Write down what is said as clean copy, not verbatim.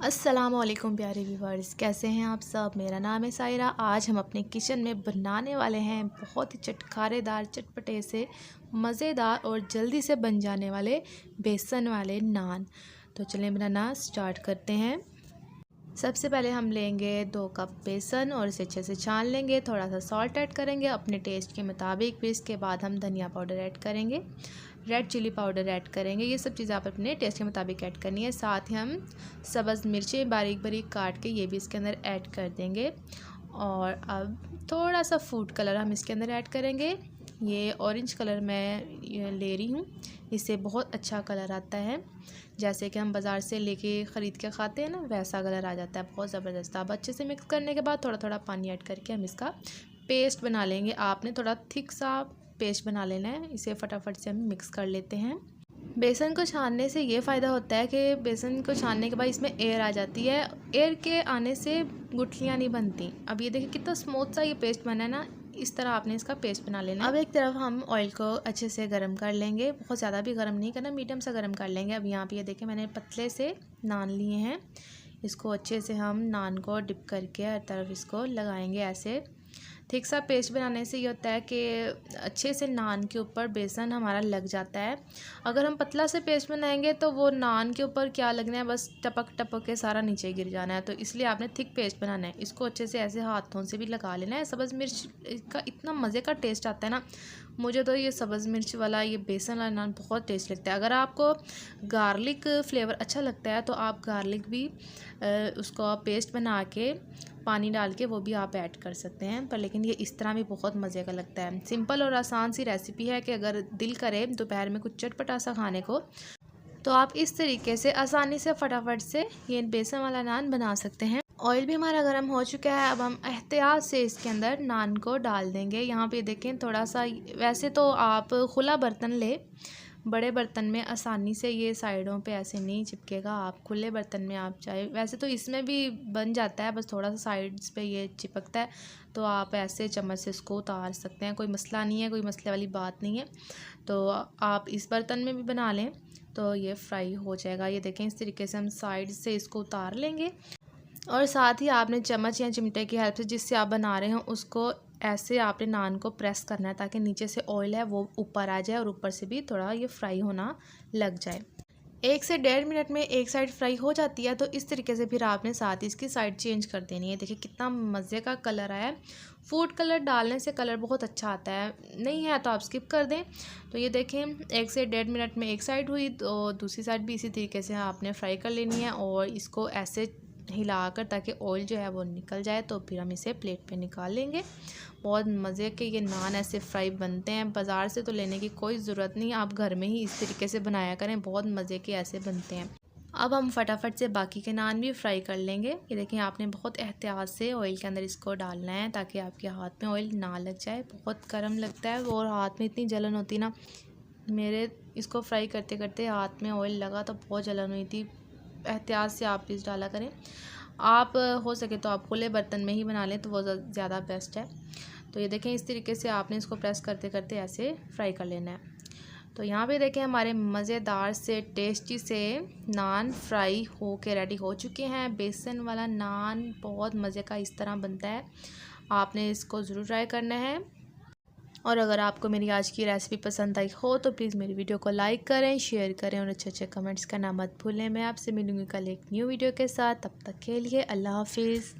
अस्सलामुअलैकुम प्यारे व्यूवर्स, कैसे हैं आप सब। मेरा नाम है सायरा। आज हम अपने किचन में बनाने वाले हैं बहुत ही चटखारेदार, चटपटे से, मज़ेदार और जल्दी से बन जाने वाले बेसन वाले नान। तो चलें बनाना स्टार्ट करते हैं। सबसे पहले हम लेंगे 2 कप बेसन और इसे अच्छे से छान लेंगे। थोड़ा सा सॉल्ट ऐड करेंगे अपने टेस्ट के मुताबिक। फिर इसके बाद हम धनिया पाउडर ऐड करेंगे, रेड चिली पाउडर ऐड करेंगे। ये सब चीज़ें आप अपने टेस्ट के मुताबिक ऐड करनी है। साथ ही हम सब्ज़ मिर्चें बारीक बारीक काट के ये भी इसके अंदर ऐड कर देंगे। और अब थोड़ा सा फूड कलर हम इसके अंदर ऐड करेंगे। ये ऑरेंज कलर मैं ले रही हूँ, इससे बहुत अच्छा कलर आता है। जैसे कि हम बाज़ार से लेके ख़रीद के खाते हैं ना, वैसा कलर आ जाता है, बहुत ज़बरदस्त। अब अच्छे से मिक्स करने के बाद थोड़ा थोड़ा पानी ऐड करके हम इसका पेस्ट बना लेंगे। आपने थोड़ा थिक सा पेस्ट बना लेना है। इसे फटाफट से हम मिक्स कर लेते हैं। बेसन को छानने से ये फ़ायदा होता है कि बेसन को छानने के बाद इसमें एयर आ जाती है। एयर के आने से गुठलियाँ नहीं बनती। अब ये देखिए कितना स्मूथ सा ये पेस्ट बना है ना, इस तरह आपने इसका पेस्ट बना लेना है। अब एक तरफ हम ऑयल को अच्छे से गर्म कर लेंगे। बहुत ज़्यादा भी गर्म नहीं करना, मीडियम सा गर्म कर लेंगे। अब यहाँ पे ये देखिए मैंने पतले से नान लिए हैं। इसको अच्छे से हम नान को डिप करके हर तरफ इसको लगाएंगे। ऐसे थिक सा पेस्ट बनाने से ये होता है कि अच्छे से नान के ऊपर बेसन हमारा लग जाता है। अगर हम पतला से पेस्ट बनाएंगे तो वो नान के ऊपर क्या लगना है, बस टपक टपक के सारा नीचे गिर जाना है। तो इसलिए आपने थिक पेस्ट बनाना है। इसको अच्छे से ऐसे हाथों से भी लगा लेना है। सब्ज़ मिर्च का इतना मज़े का टेस्ट आता है ना, मुझे तो ये सब्ज़ मिर्च वाला ये बेसन वाला नान बहुत टेस्ट लगता है। अगर आपको गार्लिक फ्लेवर अच्छा लगता है तो आप गार्लिक भी उसको पेस्ट बना के पानी डाल के वो भी आप ऐड कर सकते हैं। पर लेकिन ये इस तरह भी बहुत मज़े का लगता है। सिंपल और आसान सी रेसिपी है कि अगर दिल करे दोपहर में कुछ चटपटा सा खाने को, तो आप इस तरीके से आसानी से फटाफट से ये बेसन वाला नान बना सकते हैं। ऑयल भी हमारा गर्म हो चुका है। अब हम एहतियात से इसके अंदर नान को डाल देंगे। यहाँ पे देखें थोड़ा सा, वैसे तो आप खुला बर्तन ले, बड़े बर्तन में आसानी से ये साइडों पे ऐसे नहीं चिपकेगा। आप खुले बर्तन में आप चाहे, वैसे तो इसमें भी बन जाता है, बस थोड़ा सा साइड्स पे ये चिपकता है, तो आप ऐसे चम्मच से इसको उतार सकते हैं। कोई मसला नहीं है, कोई मसले वाली बात नहीं है। तो आप इस बर्तन में भी बना लें तो ये फ्राई हो जाएगा। ये देखें इस तरीके से हम साइड से इसको उतार लेंगे। और साथ ही आपने चम्मच या चिमटे की हेल्प से जिससे आप बना रहे हो उसको ऐसे आपने नान को प्रेस करना है ताकि नीचे से ऑयल है वो ऊपर आ जाए और ऊपर से भी थोड़ा ये फ्राई होना लग जाए। 1 से 1.5 मिनट में एक साइड फ्राई हो जाती है। तो इस तरीके से फिर आपने साथ ही इसकी साइड चेंज कर देनी है। देखिए कितना मज़े का कलर आया है। फूड कलर डालने से कलर बहुत अच्छा आता है, नहीं है तो आप स्किप कर दें। तो ये देखें 1 से 1.5 मिनट में एक साइड हुई तो दूसरी साइड भी इसी तरीके से आपने फ्राई कर लेनी है और इसको ऐसे हिलाकर ताकि ऑयल जो है वो निकल जाए। तो फिर हम इसे प्लेट पे निकाल लेंगे। बहुत मज़े के ये नान ऐसे फ्राई बनते हैं, बाज़ार से तो लेने की कोई ज़रूरत नहीं, आप घर में ही इस तरीके से बनाया करें, बहुत मज़े के ऐसे बनते हैं। अब हम फटाफट से बाकी के नान भी फ्राई कर लेंगे। ये देखें आपने बहुत एहतियात से ऑयल के अंदर इसको डालना है ताकि आपके हाथ में ऑयल ना लग जाए। बहुत गर्म लगता है और हाथ में इतनी जलन होती ना, मेरे इसको फ्राई करते करते हाथ में ऑयल लगा तो बहुत जलन हुई थी। एहतियात से आप प्लीज़ डाला करें। आप हो सके तो आप खुले बर्तन में ही बना लें तो वो ज़्यादा बेस्ट है। तो ये देखें इस तरीके से आपने इसको प्रेस करते करते ऐसे फ्राई कर लेना है। तो यहाँ पे देखें हमारे मज़ेदार से टेस्टी से नान फ्राई हो के रेडी हो चुके हैं। बेसन वाला नान बहुत मज़े का इस तरह बनता है, आपने इसको ज़रूर ट्राई करना है। और अगर आपको मेरी आज की रेसिपी पसंद आई हो तो प्लीज़ मेरी वीडियो को लाइक करें, शेयर करें और अच्छे अच्छे कमेंट्स करना मत भूलें। मैं आपसे मिलूँगी कल एक न्यू वीडियो के साथ। तब तक के लिए अल्लाह हाफिज़।